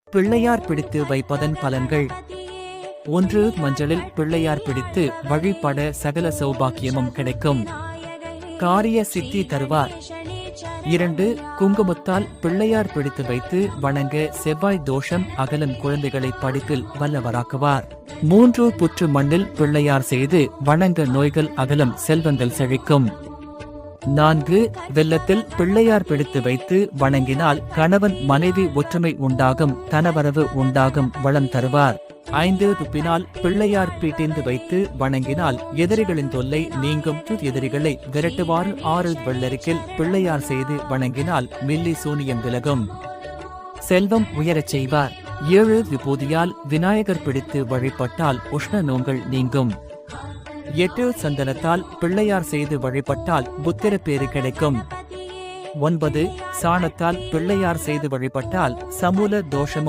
பிள்ளையார் பிடித்து வைப்பதன் பலன்கள். 1. மஞ்சளில் பிள்ளையார் பிடித்து வழிபட சகல சௌபாக்கியமும் கிடைக்கும். காரிய சித்தி தருவார். 2. குங்குமத்தால் பிள்ளையார் பிடித்து வைத்து வணங்க செவ்வாய் தோஷம் அகலும், குழந்தைகளை படிப்பில் வல்லவராக்குவார். 3. புற்று மண்ணில் பிள்ளையார் செய்து வணங்க நோய்கள் அகலும், செல்வங்கள் செழிக்கும். 4. வெள்ளத்தில் பிள்ளையார் பிடித்து வைத்து வணங்கினால் கணவன் மனைவி ஒற்றுமை உண்டாகும், தனவரவு உண்டாகும், வளம் தருவார். 5. துப்பினால் பிள்ளையார் பீட்டிந்து வைத்து வணங்கினால் எதிரிகளின் தொல்லை நீங்கும், எதிரிகளை விரட்டுவார். 6. வெள்ளரிக்கில் பிள்ளையார் செய்து வணங்கினால் மில்லி சூனியம் விலகும், செல்வம் உயரச் செய்வார். 7. விபூதியால் விநாயகர் பிடித்து வழிபட்டால் உஷ்ண நோய்கள் நீங்கும். 8. சந்தனத்தால் பிள்ளையார் செய்து வழிபட்டால் புத்திர பேறு கிடைக்கும். 9. சாணத்தால் பிள்ளையார் செய்து வழிபட்டால் சமூல தோஷமும்